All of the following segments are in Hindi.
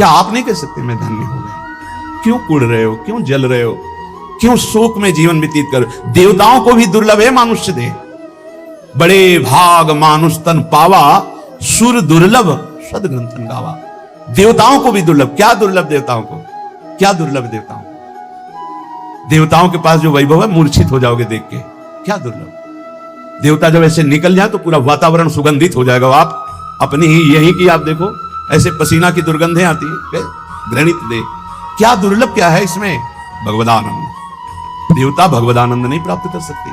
क्या आप नहीं कह सकते मैं धन्य हो गया? क्यों कुड़ रहे हो, क्यों जल रहे हो, क्यों शोक में जीवन व्यतीत कर? देवताओं को भी दुर्लभ है मानुष्य देह। बड़े भाग मानुष तन पावा, सुर दुर्लभ सदग्रंथन गावा। देवताओं को भी दुर्लभ। क्या दुर्लभ देवताओं को? क्या दुर्लभ देवताओं को? देवताओं के पास जो वैभव है मूर्छित हो जाओगे देख के। क्या दुर्लभ? देवता जब ऐसे निकल जाए तो पूरा वातावरण सुगंधित हो जाएगा। आप अपनी ही यही की आप देखो, ऐसे पसीना की दुर्गंधें आती है, घृणित दे। क्या दुर्लभ क्या है इसमें? भगवदानंद। देवता भगवदानंद नहीं प्राप्त कर सकते।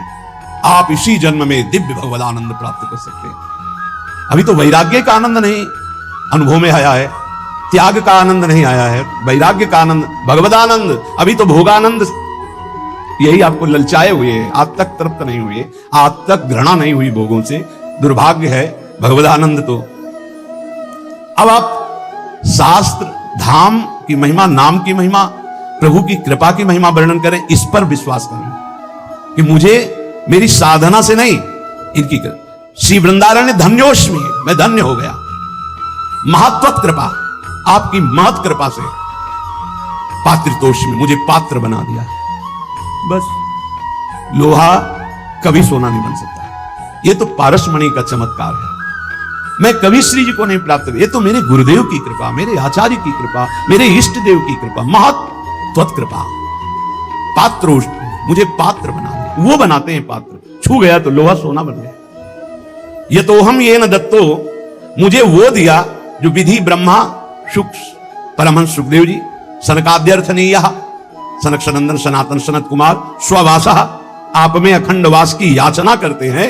आप इसी जन्म में दिव्य भगवदानंद प्राप्त कर सकते हैं। अभी तो वैराग्य का आनंद नहीं अनुभव में आया है, त्याग का आनंद नहीं आया है, वैराग्य का आनंद, भगवदानंद। अभी तो भोगानंद यही आपको ललचाए हुए है, आज तक तृप्त नहीं हुए, आज तक घृणा नहीं हुई भोगों से। दुर्भाग्य है। भगवदानंद तो अब आप शास्त्र धाम की महिमा, नाम की महिमा, प्रभु की कृपा की महिमा वर्णन करें, इस पर विश्वास करें कि मुझे मेरी साधना से नहीं, इनकी श्री वृंदारण्य धन्योष्मि, मैं धन्य हो गया। महत्वत कृपा, आपकी महत कृपा से पात्रितोष्मि, मुझे पात्र बना दिया। बस लोहा कभी सोना नहीं बन सकता। ये तो पारसमणि का चमत्कार है। मैं कभी श्री जी को नहीं प्राप्त कर, ये तो मेरे गुरुदेव की कृपा, मेरे आचार्य की कृपा, मेरे इष्ट देव की कृपा, महत्वत कृपा। पात्रोष, मुझे पात्र बना दिया। वो बनाते हैं पात्र, छू गया तो लोहा सोना बन गया। ये तो हम ये न दत्तो, मुझे वो दिया जो विधि ब्रह्मा शुक परमहंस सुखदेव जी सनकाद्यर्थनीय सनक सनंदन सनातन सनत कुमार स्ववासा आप में अखंड वास की याचना करते हैं,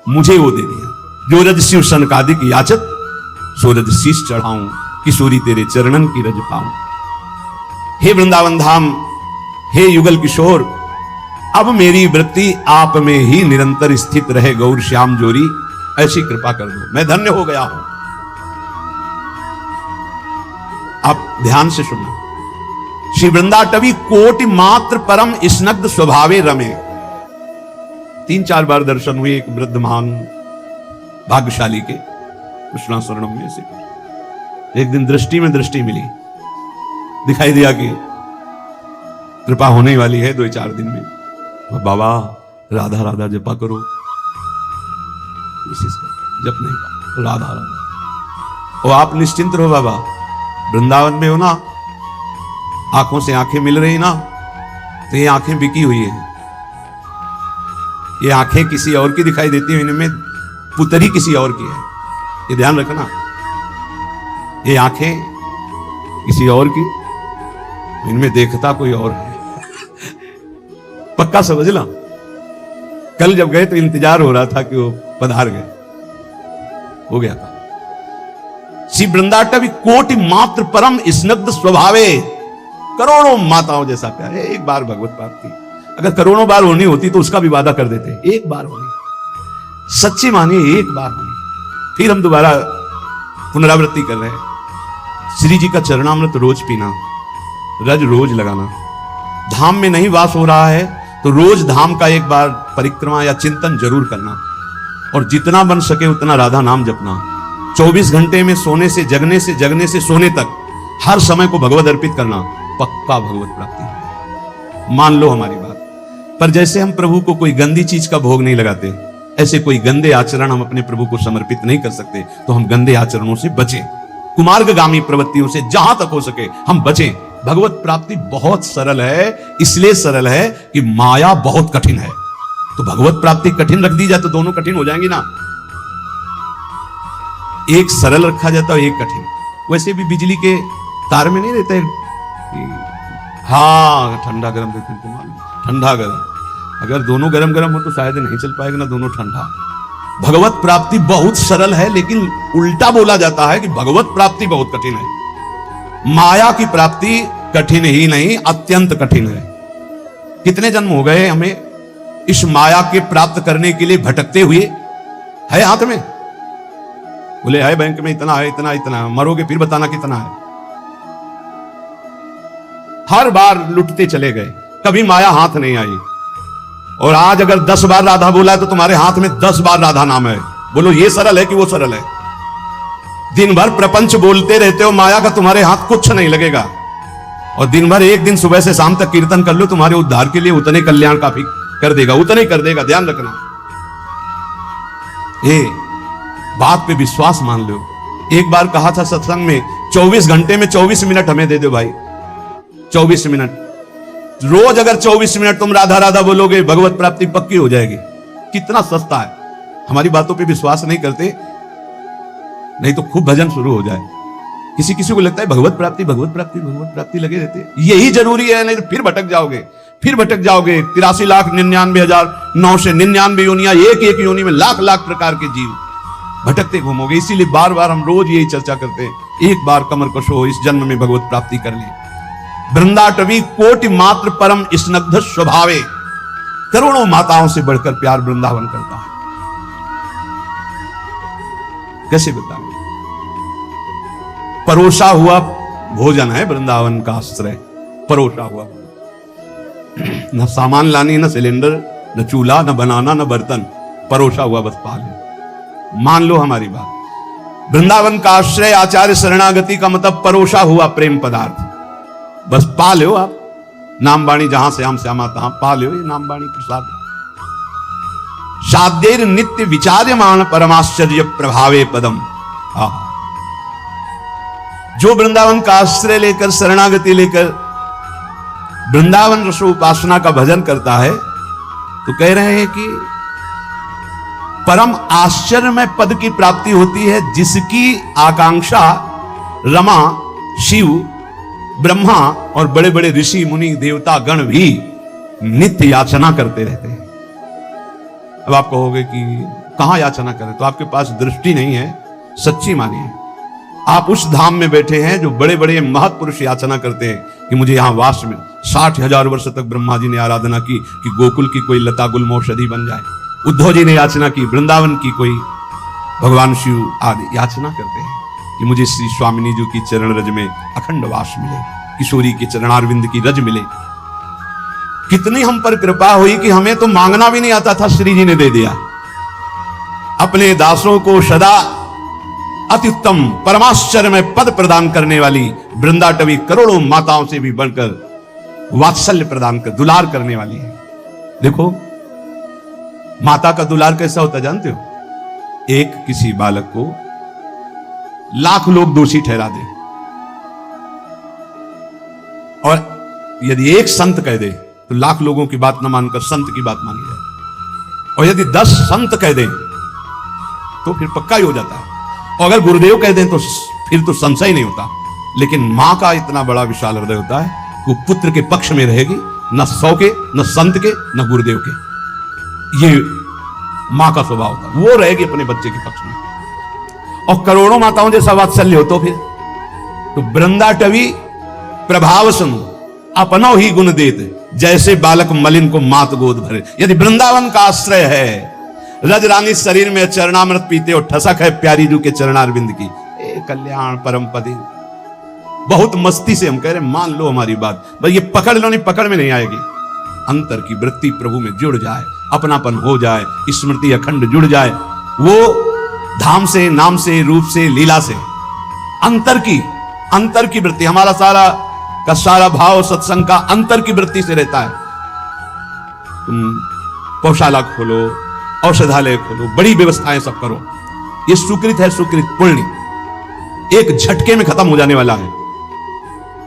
मुझे वो दे दिया। जो रज शिव सनकादि की याचत, सो रज शीश चढ़ाऊं, किशोरी तेरे चरणन की रज पाऊं। हे वृंदावन धाम, हे युगल किशोर, अब मेरी वृत्ति आप में ही निरंतर स्थित रहे गौर श्याम जोरी, ऐसी कृपा कर दो, मैं धन्य हो गया हूं। आप ध्यान से सुनना। श्री वृंदाटवी कोटि मात्र परम स्नग्ध स्वभावे रमे। 3-4 बार दर्शन हुए एक वृद्ध महान भाग्यशाली के, कृष्णा स्वर्णम में से। एक दिन दृष्टि में दृष्टि मिली, दिखाई दिया कि कृपा होने वाली है 2-4 दिन में। बाबा राधा राधा जपा करो, जप नहीं पा, राधा राधा। और आप निश्चिंत रहो बाबा, वृंदावन में हो ना, आंखों से आंखें मिल रही ना, तो ये आंखें बिकी हुई है। ये आंखें किसी और की दिखाई देती है, इनमें पुतरी किसी और की है, ये ध्यान रखना। ये आंखें किसी और की, इनमें देखता कोई और है। पक्का समझ ला। कल जब गए तो इंतजार हो रहा था कि वो पधार गए, हो गया था। श्री वृंदाटवी कोटि मात्र परम स्नग्ध स्वभावे, करोड़ों माताओं जैसा प्यार है। एक बार भगवत प्राप्ति अगर करोड़ों बार होनी होती तो उसका भी वादा कर देते, एक बार होनी, सच्ची मानिए एक बार होनी। फिर हम दोबारा पुनरावृत्ति कर रहे हैं। श्री जी का चरणामृत रोज पीना, रज रोज लगाना। धाम में नहीं वास हो रहा है तो रोज धाम का एक बार परिक्रमा या चिंतन जरूर करना, और जितना बन सके उतना राधा नाम जपना। 24 घंटे में सोने से जगने से, जगने से सोने तक हर समय को भगवत अर्पित करना, पक्का भगवत प्राप्ति। मान लो हमारी बात। पर जैसे हम प्रभु को कोई गंदी चीज का भोग नहीं लगाते, ऐसे कोई गंदे आचरण हम अपने प्रभु को समर्पित नहीं कर सकते। तो हम गंदे आचरणों से बचें, कुमार्गगामी प्रवृत्तियों से जहां तक हो सके हम बचें। भगवत प्राप्ति बहुत सरल है, इसलिए सरल है कि माया बहुत कठिन है। तो भगवत प्राप्ति कठिन रख दी जाए तो दोनों कठिन हो जाएंगी ना। एक सरल रखा जाता है, एक कठिन। वैसे भी बिजली के तार में नहीं रहते, हाँ ठंडा गर्म देखने को मालूम, ठंडा गर्म। अगर दोनों गर्म गर्म हो तो शायद नहीं चल पाएगा ना, दोनों ठंडा। भगवत प्राप्ति बहुत सरल है, लेकिन उल्टा बोला जाता है कि भगवत प्राप्ति बहुत कठिन है। माया की प्राप्ति कठिन ही नहीं, अत्यंत कठिन है। कितने जन्म हो गए हमें इस माया के प्राप्त करने के लिए भटकते हुए। है हाथ में, बोले है बैंक में इतना है, इतना इतना, मरोगे फिर बताना कितना है। हर बार लुटते चले गए, कभी माया हाथ नहीं आई। और आज अगर 10 बार राधा बोला है तो तुम्हारे हाथ में 10 बार राधा नाम है। बोलो ये सरल है कि वो सरल है? दिन भर प्रपंच बोलते रहते हो, माया का तुम्हारे हाथ कुछ नहीं लगेगा। और दिन भर एक दिन सुबह से शाम तक कीर्तन कर लो, तुम्हारे उद्धार के लिए उतने कल्याण काफी कर देगा, उतने कर देगा, ध्यान रखना। बात पे विश्वास मान लो। एक बार कहा था सत्संग में, 24 घंटे में 24 मिनट हमें दे दो भाई, 24 मिनट रोज। अगर 24 मिनट तुम राधा राधा बोलोगे, भगवत प्राप्ति पक्की हो जाएगी। कितना सस्ता है। हमारी बातों पे विश्वास नहीं करते, नहीं तो खूब भजन शुरू हो जाए। किसी किसी को लगता है भगवत प्राप्ति भगवत प्राप्ति भगवत प्राप्ति लगे रहते, यही जरूरी है, नहीं तो फिर भटक जाओगे, फिर भटक जाओगे। 83,99,999 योनियां, एक एक योनि में लाख लाख प्रकार के जीव भटकते घूमोगे। इसीलिए बार बार हम रोज यही चर्चा करते हैं, एक बार कमर कशो हो, इस जन्म में भगवत प्राप्ति कर ले। वृंदाटवी कोटि मात्र परम स्नग्ध स्वभावे, करोड़ों माताओं से बढ़कर प्यार वृंदावन करता है। कैसे बताएंगे? परोसा हुआ भोजन है वृंदावन का आश्रय, परोसा हुआ। न सामान लानी, न सिलेंडर, न चूल्हा, न बनाना, न बर्तन, परोसा हुआ बस पाल है। मान लो हमारी बात। वृंदावन का आश्रय आचार्य शरणागति का मतलब परोसा हुआ प्रेम पदार्थ, बस पा लो आप। नाम बाणी जहां से हम श्यामा तहां पा लो, ये नाम बाणी प्रसाद। साध्येर नित्य विचार्यमान परमाश्चर्य प्रभावे पदम। जो वृंदावन का आश्रय लेकर, शरणागति लेकर वृंदावन रसोपासना का भजन करता है, तो कह रहे हैं कि परम आश्चर्यमय पद की प्राप्ति होती है, जिसकी आकांक्षा रमा, शिव, ब्रह्मा और बड़े बड़े ऋषि मुनि देवता गण भी नित्य याचना करते रहते हैं। अब आप कहोगे कि कहां याचना करें, तो आपके पास दृष्टि नहीं है। सच्ची मानिए, आप उस धाम में बैठे हैं जो बड़े बड़े महत्पुरुष याचना करते हैं कि मुझे यहां वास में। 60,000 वर्ष तक ब्रह्मा जी ने आराधना की कि गोकुल की कोई लता गुलमौषधि बन जाए। उद्धव जी ने याचना की, वृंदावन की कोई भगवान शिव आदि याचना करते हैं कि मुझे श्री स्वामिनी जी की चरण रज में अखंड वास मिले, किशोरी के चरणारविंद की रज मिले। कितनी हम पर कृपा हुई कि हमें तो मांगना भी नहीं आता था, श्री जी ने दे दिया। अपने दासों को सदा अत्युत्तम परमाश्चर्य में पद प्रदान करने वाली वृंदाटवी करोड़ों माताओं से भी बढ़कर वात्सल्य प्रदान कर, दुलार करने वाली है। देखो माता का दुलार कैसा होता जानते हो? एक किसी बालक को लाख लोग दोषी ठहरा दे, और यदि एक संत कह दे तो लाख लोगों की बात न मानकर संत की बात मानी जाए, और यदि 10 संत कह दें तो फिर पक्का ही हो जाता है, और अगर गुरुदेव कह दें तो फिर तो संशय नहीं होता। लेकिन मां का इतना बड़ा विशाल हृदय होता है कि वो पुत्र के पक्ष में रहेगी, न 100 के, न संत के, न गुरुदेव के। ये मां का स्वभाव होता है, वो रहेगी अपने बच्चे के पक्ष में। और करोड़ों माताओं जैसा वात्सल्य हो तो फिर तो वृंदाटवी प्रभाव सुनो अपनो ही गुण देत, जैसे बालक मलिन को मात गोद भरे। यदि वृंदावन का आश्रय है, रजरानी शरीर में चरणामृत पीते हो, ठसक है प्यारी जू के चरणारविंद की, कल्याण परम पदे। बहुत मस्ती से हम कह रहे, मान लो हमारी बात, बस ये पकड़ लो, नहीं पकड़ में नहीं आएगी। अंतर की वृत्ति प्रभु में जुड़ जाए, अपनापन हो जाए, स्मृति अखंड जुड़ जाए, वो धाम से, नाम से, रूप से, लीला से अंतर की वृत्ति। हमारा सारा का सारा भाव सत्संग का अंतर की वृत्ति से रहता है। तुम पौशाला खोलो, औषधालय खोलो, बड़ी व्यवस्थाएं सब करो, ये सुकृत है, सुकृत पुण्य एक झटके में खत्म हो जाने वाला है।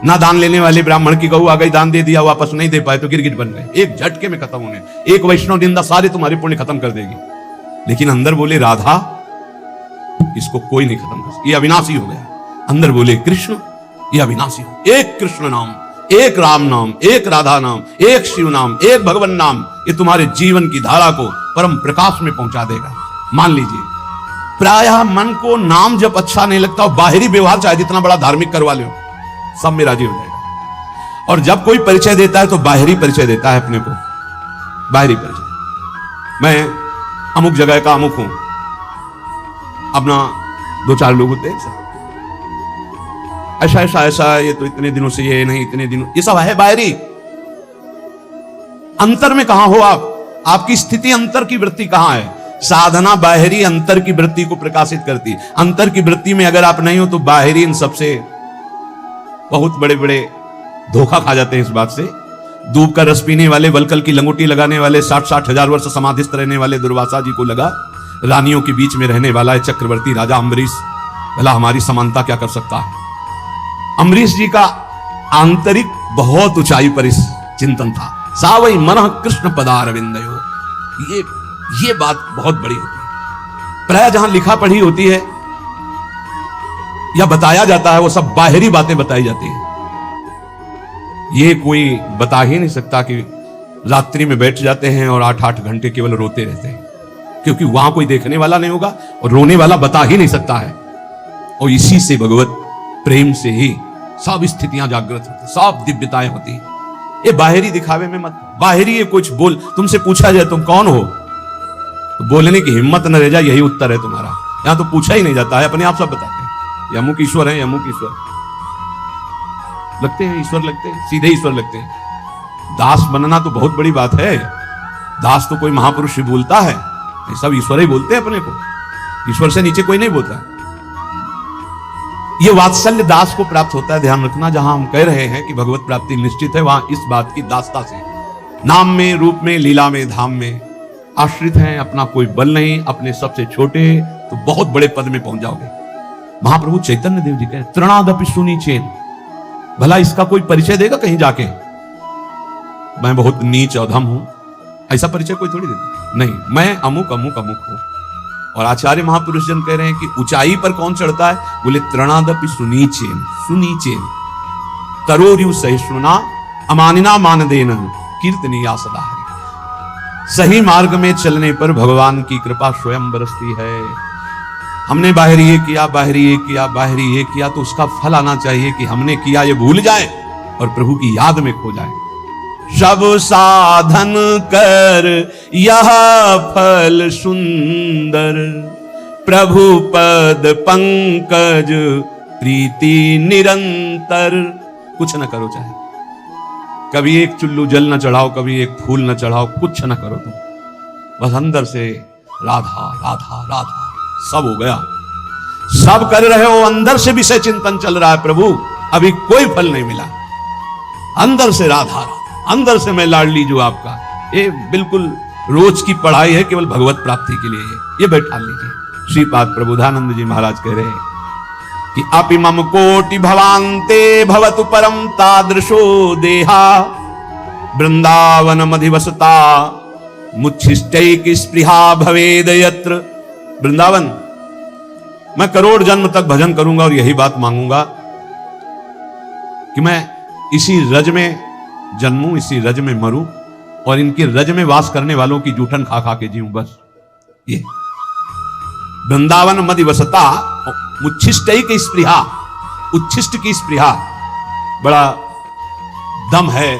ना दान लेने वाले ब्राह्मण की गऊ आ गई, दान दे दिया, वापस नहीं दे पाए तो गिरगिट बन गए, एक झटके में खत्म होने। एक वैष्णव निंदा सारे तुम्हारे पुण्य खत्म कर देगी। लेकिन अंदर बोले राधा, इसको कोई नहीं खत्म कर सकता, ये अविनाशी हो गया। अंदर बोले कृष्ण, ये अविनाशी हो। एक कृष्ण नाम, एक राम नाम, एक राधा नाम, एक शिव नाम, एक भगवान नाम, ये तुम्हारे जीवन की धारा को परम प्रकाश में पहुंचा देगा। मान लीजिए, प्रायः मन को नाम जब अच्छा नहीं लगता, बाहरी व्यवहार चाहे जितना बड़ा धार्मिक करवा लो, सब में राजी हो जाएगा। और जब कोई परिचय देता है तो बाहरी परिचय देता है अपने को, बाहरी परिचय, मैं अमुक जगह का अमुक हूं, अपना 2-4 लोग होते हैं ऐसा ऐसा ऐसा, ये तो इतने दिनों से ये नहीं, इतने दिनों, ये सब है बाहरी। अंतर में कहां हो आप? आपकी स्थिति अंतर की वृत्ति कहां है? साधना बाहरी अंतर की वृत्ति को प्रकाशित करती। अंतर की वृत्ति में अगर आप नहीं हो तो बाहरी इन सबसे बहुत बड़े बड़े धोखा खा जाते हैं। इस बात से दूब का रस पीने वाले, वलकल की लंगोटी लगाने वाले, 60-60 हजार वर्ष समाधिस्थ रहने वाले दुर्वासा जी को लगा रानियों के बीच में रहने वाला है चक्रवर्ती राजा अम्बरीश, भला हमारी समानता क्या कर सकता है। अम्बरीश जी का आंतरिक बहुत ऊंचाई पर इस चिंतन था। सावई मनः कृष्ण पदारविंदयो, ये बात बहुत बड़ी होती है। प्राय जहां लिखा पढ़ी होती है या बताया जाता है वो सब बाहरी बातें बताई जाती है। ये कोई बता ही नहीं सकता कि रात्रि में बैठ जाते हैं और 8-8 घंटे केवल रोते रहते हैं, क्योंकि वहां कोई देखने वाला नहीं होगा और रोने वाला बता ही नहीं सकता है। और इसी से भगवत प्रेम से ही सब स्थितियां जागृत होती, सब दिव्यताएं होती। ये बाहरी दिखावे में मत, बाहरी ये कुछ बोल, तुमसे पूछा जाए तुम कौन हो तो बोलने की हिम्मत न रह जाए, यही उत्तर है तुम्हारा। यहां तो पूछा ही नहीं जाता है, अपने आप सब बताते हैं अमुक ईश्वर है, अमुक ईश्वर लगते हैं, ईश्वर लगते हैं, सीधे ईश्वर लगते हैं। दास बनना तो बहुत बड़ी बात है। दास तो कोई महापुरुष ही बोलता है, सब ईश्वर ही बोलते हैं अपने को, ईश्वर से नीचे कोई नहीं बोलता। ये वात्सल्य दास को प्राप्त होता है। ध्यान रखना, जहां हम कह रहे हैं कि भगवत प्राप्ति निश्चित है, वहां इस बात की दासता से, नाम में, रूप में, लीला में, धाम में आश्रित हैं, अपना कोई बल नहीं, अपने सबसे छोटे तो बहुत बड़े पद में पहुंच जाओगे। महाप्रभु चैतन्य देव जी कहे तृणादपि सुनी चेन, भला इसका कोई परिचय देगा कहीं जाके, मैं बहुत नीच अधम हूं, ऐसा परिचय कोई थोड़ी देता नहीं, मैं अमुक अमुक अमुक हूं। और आचार्य महापुरुष जन कह रहे हैं कि ऊंचाई पर कौन चढ़ता है, बोले तृणादपि सुनीचेन, सुनीचेन करोरियु सहिष्णुना अमानिना मानदेन कीर्तनीया सदा हरि। सही मार्ग में चलने पर भगवान की कृपा स्वयं बरसती है। हमने बाहरी ये किया, बाहरी ये किया, बाहरी ये किया, तो उसका फल आना चाहिए कि हमने किया ये भूल जाए और प्रभु की याद में खो जाए। सब साधन कर यह फल सुंदर, प्रभु पद पंकज प्रीति निरंतर। कुछ न करो, चाहे कभी एक चुल्लू जल न चढ़ाओ, कभी एक फूल न चढ़ाओ, कुछ न करो तुम, बस अंदर से राधा राधा राधा, सब हो गया। सब कर रहे हो, अंदर से विषय चिंतन चल रहा है, प्रभु अभी कोई फल नहीं मिला, अंदर से राधा राधा, अंदर से मैं लाडली जो आपका। ये बिल्कुल रोज की पढ़ाई है, केवल भगवत प्राप्ति के लिए। ये बैठा लीजिए। श्रीपाद प्रबोधानंद जी महाराज कह रहे हैं कि अपि मम कोटि भवान्ते भवतु परम तादृशो देहा, वृंदावन मधिवसता मुच्छिष्टैक स्पृहा भवेद यत्र। वृंदावन मैं करोड़ जन्म तक भजन करूंगा और यही बात मांगूंगा कि मैं इसी रज में जन्मूं, इसी रज में मरूं और इनके रज में वास करने वालों की जूठन खा खा के जीऊं, बस ये। वृंदावन मधिवसता मुच्छिष्टैक स्पृहा, उच्छिष्ट की स्पृहा, बड़ा दम है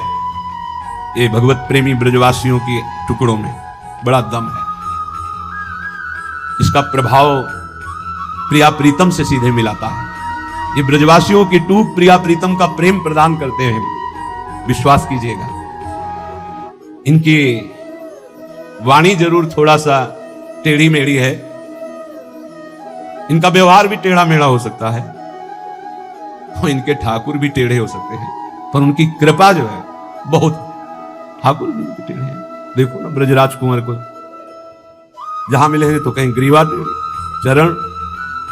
ये भगवत प्रेमी ब्रजवासियों के टुकड़ों में, बड़ा दम है। इसका प्रभाव प्रिया प्रीतम से सीधे मिलाता है। ये ब्रजवासियों की टूक प्रिया प्रीतम का प्रेम प्रदान करते हैं, विश्वास कीजिएगा। इनकी वाणी जरूर थोड़ा सा टेढ़ी मेढ़ी है, इनका व्यवहार भी टेढ़ा मेढ़ा हो सकता है, और इनके ठाकुर भी टेढ़े हो सकते हैं, पर उनकी कृपा जो है बहुत, ठाकुर भी टेढ़े हैं। देखो ना ब्रजराज कुंवर को जहां मिले हैं तो कहीं ग्रीवा टेढ़ी, चरण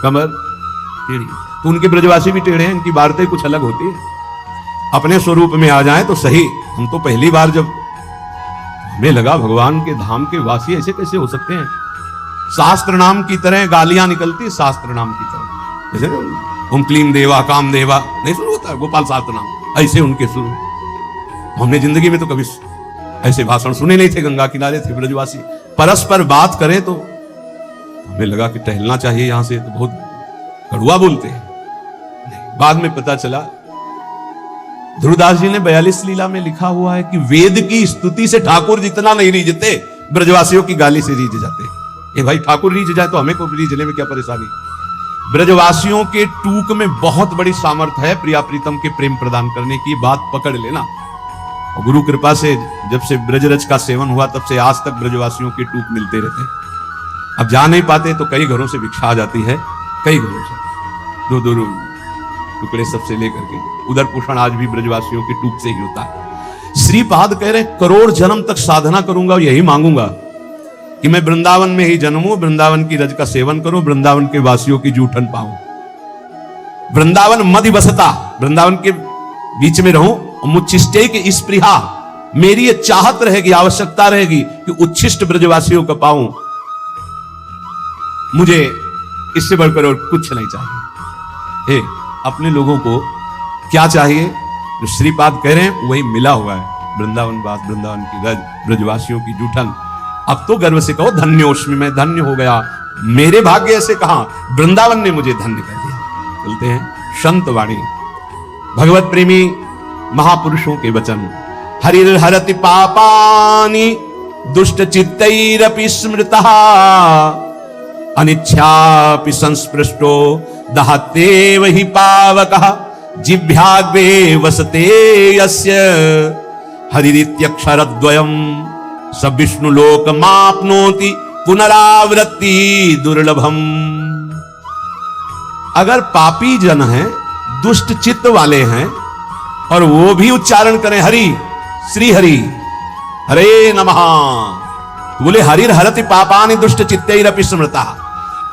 कमर टेढ़ी, तो उनके ब्रजवासी भी टेढ़े हैं। इनकी वार्ता कुछ अलग होती है। अपने स्वरूप में आ जाएं तो सही। हम तो पहली बार जब हमें लगा भगवान के धाम के वासी ऐसे कैसे हो सकते हैं, शास्त्र नाम की तरह गालियां निकलती, शास्त्र नाम की तरह, जैसे ओम क्लीम देवा काम देवा नहीं शुरू होता है गोपाल शास्त्र नाम, ऐसे उनके शुरू। हमने जिंदगी में तो कभी ऐसे भाषण सुने नहीं थे। गंगा किनारे थे ब्रजवासी, परस्पर बात करें तो हमें लगा कि टहलना चाहिए यहां से, तो बहुत कड़ुआ बोलते हैं। बाद में पता चला ध्रुवदास जी ने 42 लीला में लिखा हुआ है कि वेद की स्तुति से ठाकुर जितना नहीं रीझते, ब्रजवासियों की गाली से रीझ जाते। ये भाई ठाकुर रीझ जाए तो हमें को रीझने में क्या परेशानी। ब्रजवासियों के टूक में बहुत बड़ी सामर्थ्य है प्रिया प्रीतम के प्रेम प्रदान करने की, बात पकड़ लेना। और गुरु कृपा से जब से ब्रजरज का सेवन हुआ तब से आज तक ब्रजवासियों के टूक मिलते रहते। अब जा नहीं पाते तो कई घरों से भिक्षा आ जाती है, कई घरों से दो दो टुकड़े सबसे लेकर के। उधर पोषण आज भी ब्रजवासियों की टूक से ही होता है। श्रीपाद कह रहे करोड़ जन्म तक साधना करूंगा, यही मांगूंगा कि मैं वृंदावन में ही जन्मूं, वृंदावन की रज का सेवन करूं, वृंदावन के वासियों की जूठन पाऊं, वृंदावन मधि बसता, वृंदावन के बीच में रहूं, मुच्छिष्टे की स्पृहा, मेरी ये चाहत रहेगी, आवश्यकता रहेगी कि उच्छिष्ट ब्रजवासियों का पाऊं। मुझे इससे बढ़कर और कुछ नहीं चाहिए। हे, अपने लोगों को क्या चाहिए? जो श्रीपाद कह रहे हैं वही मिला हुआ है, वृंदावन वास, वृंदावन की रज, ब्रजवासियों की जूठन। अब तो गर्व से कहो धन्योस्मि, मैं धन्य हो गया, मेरे भाग्य से कहा, वृंदावन ने मुझे धन्य कर दिया। बोलते हैं संत वाणी, भगवत प्रेमी महापुरुषों के वचन। हरिर हरति पापानि दुष्ट चित्तैरपि स्मृतः, अनिच्छापि संस्पृष्टो दहत्येव हि पावकः, जिह्वाग्रे वसते यस्य हरिरित्यक्षरद्वयम्, स विष्णुलोकमाप्नोति पुनरावृत्ति दुर्लभम्। अगर पापी जन हैं, दुष्ट चित्त वाले हैं, और वो भी उच्चारण करें हरि, श्री हरि, हरे नमः, तो बोले हरिर हरति पापानि दुष्ट चित्तैरपि स्मृता,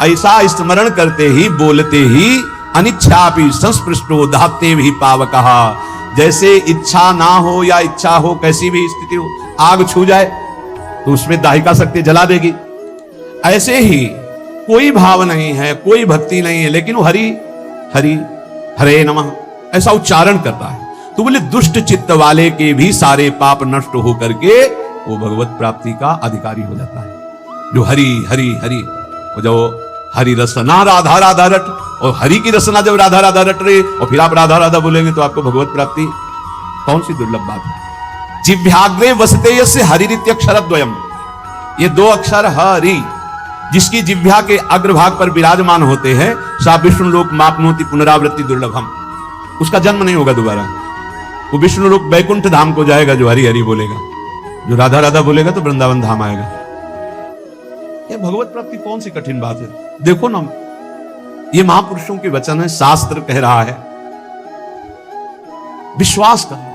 ऐसा स्मरण करते ही, बोलते ही, अनिच्छापि संस्पृष्टो दहते भी पावकः, जैसे इच्छा ना हो या इच्छा हो, कैसी भी स्थिति हो, आग छू जाए तो उसमें दाहिका शक्ति जला देगी, ऐसे ही कोई भाव नहीं है, कोई भक्ति नहीं है, लेकिन वो हरि हरि हरे नमः ऐसा उच्चारण करता है, तो बोले दुष्ट चित्त वाले के भी सारे पाप नष्ट हो करके वो भगवत प्राप्ति का अधिकारी हो जाता है। जो हरि हरि हरि, जो हरि रसना राधा राधा रट, और हरि की रसना जब राधा राधा रट रही और फिर आप राधा राधा बोलेंगे तो आपको भगवत प्राप्ति, कौन सी दुर्लभ बात है। जिह्वाग्रे वसते यस्य हरिरित्यक्षरद्वयम्, ये दो अक्षर हरि जिसकी जिह्वा के अग्रभाग पर विराजमान होते हैं, सा विष्णु लोक मापनोति पुनरावृत्ति दुर्लभम, उसका जन्म नहीं होगा दोबारा, वो विष्णु लोक वैकुंठ धाम को जाएगा जो हरि हरि बोलेगा, जो राधा राधा बोलेगा तो वृंदावन धाम आएगा। ये भगवत प्राप्ति कौन सी कठिन बात है। देखो ना, ये महापुरुषों के वचन है, शास्त्र कह रहा है, विश्वास करना।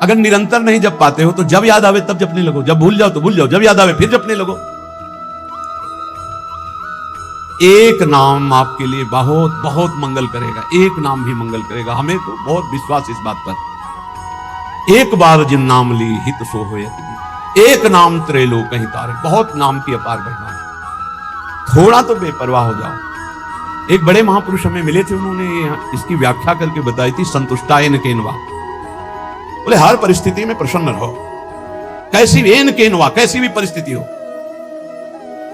अगर निरंतर नहीं जप पाते हो तो जब याद आवे तब जपने लगो, जब भूल जाओ तो भूल जाओ, जब याद आवे फिर जपने लगो। एक नाम आपके लिए बहुत बहुत मंगल करेगा, एक नाम भी मंगल करेगा, हमें तो बहुत विश्वास इस बात पर। एक बार जिन नाम ली हित सो होय, एक नाम त्रैलोक कहीं तारे, बहुत नाम की अपार महिमा है। थोड़ा तो बेपरवाह हो जाओ। एक बड़े महापुरुष हमें मिले थे, उन्होंने इसकी व्याख्या करके बताई थी, संतुष्टायन केनवा, बोले हर परिस्थिति में प्रसन्न रहो, कैसी भी एन केनवा, कैसी भी परिस्थिति हो।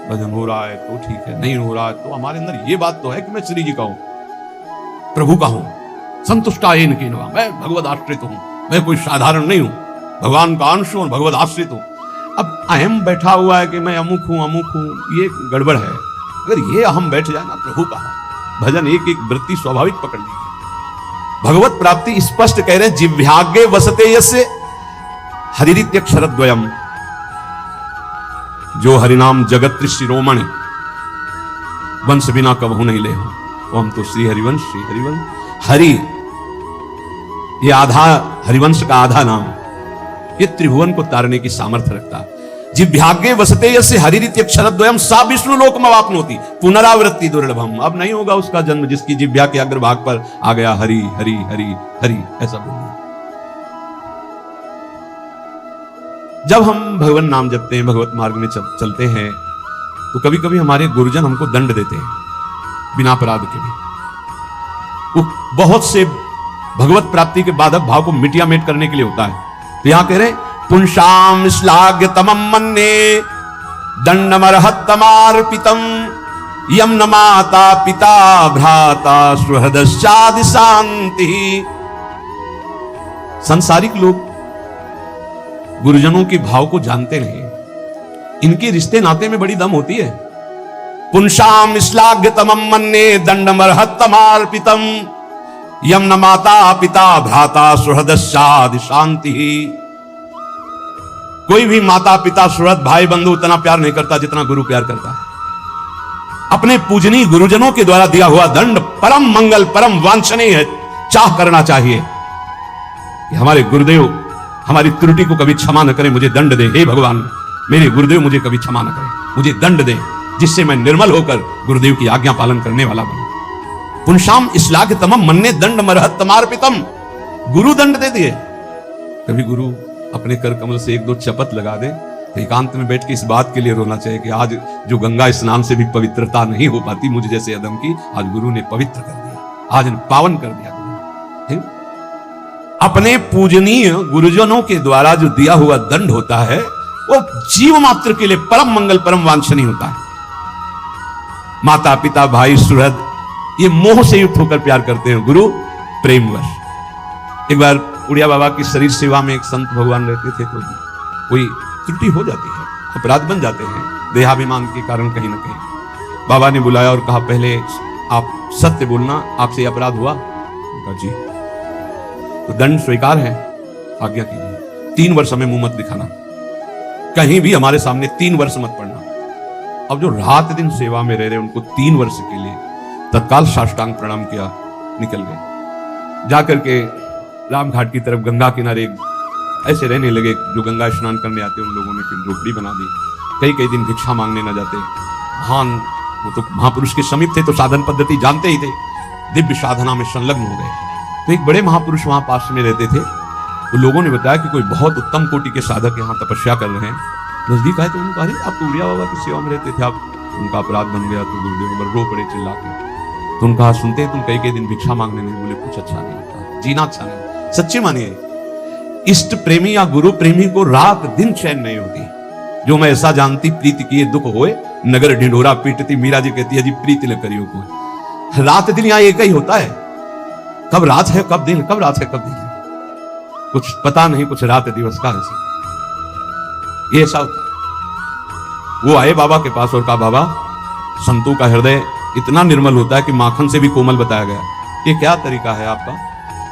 भजन हो रहा है तो ठीक है, नहीं हो रहा है तो हमारे अंदर ये बात तो है कि मैं श्री जी का हूं, प्रभु का हूं, संतुष्टायन केनवा, मैं भगवत आश्रित हूं, मैं कोई साधारण नहीं हूं, भगवान का अंश हूं, भगवत आश्रित हूं। अब अहम बैठा हुआ है कि मैं अमुक हूं, ये गड़बड़ है। अगर ये अहम बैठ जाए ना, प्रभु का भजन एक एक वृत्ति स्वाभाविक पकड़ लेगी। भगवत प्राप्ति स्पष्ट कह रहे हैं, जिह्वाग्रे वसते यस्य हरिरित्यक्षरद्वयम्, जो हरिनाम जगत शिरोमणि, वंश बिना कबहू नहीं ले हो, वो हम तो श्री हरिवंश, श्री हरिवंश। हरि ये आधा, हरिवंश का आधा नाम, ये त्रिभुवन को तारने की सामर्थ्य रखता है। जिह्वाग्रे वसते यस्य हरिरित्यक्षरद्वयम्, सा विष्णु लोकमाप्नोति पुनरावृत्ति दुर्लभम। अब नहीं होगा उसका जन्म जिसकी जिह्वा के अग्रभाग पर आ गया हरि हरि हरि हरि, ऐसा बोलिए। जब हम भगवान नाम जपते हैं, भगवत मार्ग में चलते हैं, तो कभी कभी हमारे गुरुजन हमको दंड देते हैं बिना अपराध के भी। वो बहुत से भगवत प्राप्ति के बाधक भाव को मिटिया मेट करने के लिए होता है। तो यहां कह रहे पुंसाम श्लाघ्य तमम मन्ने दंडमर्हत्तमार्पितम, यम न माता पिता भ्राता सुहृदश्चादि शांति। सांसारिक लोग गुरुजनों के भाव को जानते नहीं, इनके रिश्ते नाते में बड़ी दम होती है। पुंसाम श्लाघ्य तमम मन्ने दंडमर्हत्तमार्पितम, यम न माता पिता भ्राता सुहृदश्चादि शांति। कोई भी माता पिता सुहृद भाई बंधु उतना प्यार नहीं करता जितना गुरु प्यार करता है। अपने पूजनीय गुरुजनों के द्वारा दिया हुआ दंड परम मंगल परम वांछनीय है। चाह करना चाहिए कि हमारे गुरुदेव हमारी त्रुटि को कभी क्षमा न करें, मुझे दंड दे। हे भगवान, मेरे गुरुदेव मुझे कभी क्षमा न करें, मुझे दंड दे, जिससे मैं निर्मल होकर गुरुदेव की आज्ञा पालन करने वाला बनूं। पुंसाम श्लाघ्यतमं मन्ये दंड मर्हत्यमार्पितम्। गुरु दंड दे दिए। कभी गुरु अपने कर कमल से एक दो चपत लगा दे तो एकांत में बैठ के इस बात के लिए रोना चाहिए कि आज जो गंगा स्नान से भी पवित्रता नहीं हो पाती मुझे जैसे अदम की, आज गुरु ने पवित्र कर दिया, आज पावन कर दिया। अपने पूजनीय गुरुजनों के द्वारा जो दिया हुआ दंड होता है वो जीव मात्र के लिए परम मंगल परम वांछनीय होता है। माता पिता भाई सुहृद ये मोह से युक्त होकर प्यार करते हैं, गुरु प्रेमवश। एक बार उड़िया बाबा की शरीर सेवा में एक संत भगवान रहते थे, तो कोई त्रुटि हो जाती है, अपराध बन जाते हैं देहाभिमान के कारण कहीं ना कहीं। बाबा ने बुलाया और कहा पहले आप सत्य बोलना, आपसे अपराध हुआ? कहा जी। तो दंड स्वीकार है, आज्ञा कीजिए। 3 वर्ष हमें मुंह मत दिखाना, कहीं भी हमारे सामने 3 वर्ष मत पड़ना। अब जो रात दिन सेवा में रह रहे उनको 3 वर्ष के लिए तत्काल साष्टांग प्रणाम किया, निकल गए। जाकर के राम घाट की तरफ गंगा किनारे ऐसे रहने लगे। जो गंगा स्नान करने आते उन लोगों ने फिर झोपड़ी बना दी। कई दिन भिक्षा मांगने न जाते। महान वो तो महापुरुष के समीप थे तो साधन पद्धति जानते ही थे, दिव्य साधना में संलग्न हो गए। तो एक बड़े महापुरुष वहां पास में रहते थे। तो लोगों ने बताया कि कोई बहुत उत्तम कोटि के साधक यहाँ तपस्या कर रहे हैं। नजदीक आए तो उन्होंने कहा आप तो उड़िया बाबा की सेवा में रहते थे, आप उनका अपराध बन गया तो गुरुदेव पर रो पड़े चिल्ला के। तो उनका सुनते तुम कई दिन भिक्षा मांगने नहीं, बोले कुछ अच्छा नहीं होता, जीना अच्छा नहीं। सच्ची मानिए, इष्ट प्रेमी या गुरु प्रेमी को रात दिन चैन नहीं होती। जो मैं ऐसा जानती प्रीति किए दुख होए, नगर ढिंढोरा पीटती। मीरा जी कहती है जी प्रीति न करियो कोई। रात दिन यहाँ एक ही होता है, कब रात है कब दिन, कब रात है कब दिन है, कुछ पता नहीं, कुछ रात दिवस का ऐसा ये ऐसा होता है। वो आए बाबा के पास और कहा बाबा संतों का हृदय इतना निर्मल होता है कि माखन से भी कोमल बताया गया। ये क्या तरीका है आपका?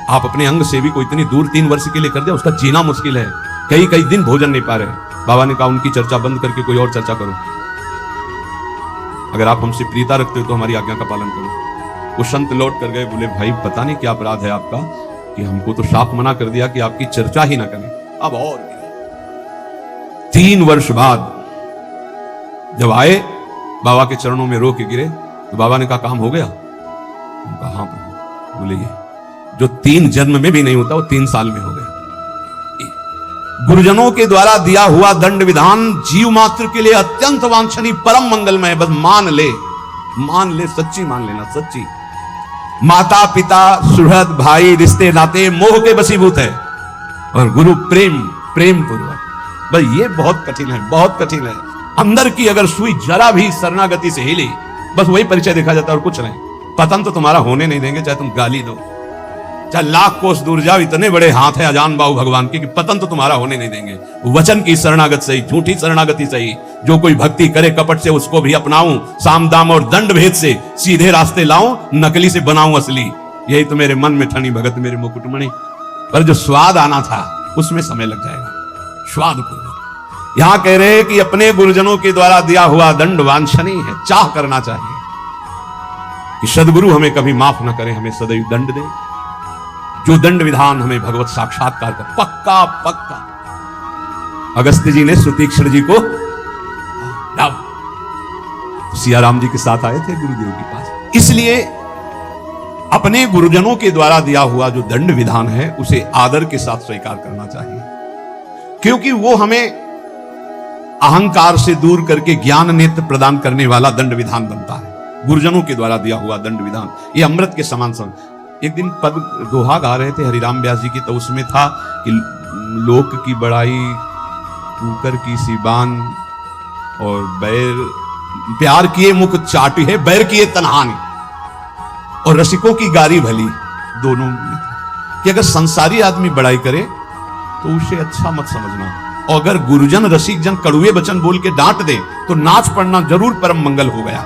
आप अपने अंग सेवी को इतनी दूर 3 वर्ष के लिए कर दिया, उसका जीना मुश्किल है, कई दिन भोजन नहीं पा रहे। बाबा ने कहा उनकी चर्चा बंद करके कोई और चर्चा करो। अगर आप हमसे प्रीता रखते हो तो हमारी आज्ञा का पालन करो। वो संत लौट कर गए, बोले भाई पता नहीं क्या अपराध है आपका कि हमको तो साफ मना कर दिया कि आपकी चर्चा ही ना करें। अब और 3 वर्ष बाद जब आए बाबा के चरणों में रो के गिरे तो बाबा ने कहा काम हो गया? उनका हाँ प्रभु। बोले ये जो 3 जन्म में भी नहीं होता वो 3 साल में हो गया। गुरुजनों के द्वारा दिया हुआ दंड विधान जीव मात्र के लिए अत्यंत वांछनीय परम मंगलमय है। बस मान ले, सच्ची मान लेना, सच्ची। माता पिता सुहृद भाई रिश्ते नाते मोह के वशीभूत है और गुरु प्रेम पूर्वक। बस ये बहुत कठिन है, बहुत कठिन है। अंदर की अगर सुई जरा भी शरणागति से हिली, बस वही परिचय देखा जाता है और कुछ नहीं। पतन तो तुम्हारा होने नहीं देंगे, चाहे तुम गाली दो, चाहे लाख कोस दूर जाओ। इतने बड़े हाथ है अजान बाहु भगवान की कि पतन तो तुम्हारा होने नहीं देंगे। वचन की शरणागत सही, झूठी शरणागति सही। जो कोई भक्ति करे कपट से उसको भी अपनाऊं, साम दाम और दंड भेद से सीधे रास्ते लाऊं, नकली से बनाऊं असली। यही तो मेरे मन में ठनी भगत मेरे मुकुटमणि। पर जो स्वाद आना था उसमें समय लग जाएगा, स्वाद पूर्वक। यहां कह रहे हैं कि अपने गुरुजनों के द्वारा दिया हुआ दंड वांछनीय है, चाह करना चाहिए कि सदगुरु हमें कभी माफ ना करें, हमें सदैव दंड दें। जो दंड विधान हमें भगवत साक्षात्कार का पक्का। अगस्त्य जी ने सुतीक्षण जी को सियाराम जी के साथ आए थे गुरुदेव के पास। इसलिए अपने गुरुजनों के द्वारा दिया हुआ जो दंड विधान है उसे आदर के साथ स्वीकार करना चाहिए, क्योंकि वो हमें अहंकार से दूर करके ज्ञान नेत्र प्रदान करने वाला दंड विधान बनता है। गुरुजनों के द्वारा दिया हुआ दंड विधान ये अमृत के समान एक दिन पद दोहा गा रहे थे हरिराम व्यास जी की, तो उसमें था कि लोक की बड़ाई कुकर की सीबान और बैर प्यार किए मुख चाटी है, बैर किए तनहानी और रसिकों की गारी भली। दोनों कि अगर संसारी आदमी बड़ाई करे तो उसे अच्छा मत समझना, और अगर गुरुजन रसिक जन कड़ुए वचन बोल के डांट दे तो नाच पड़ना जरूर परम मंगल हो गया।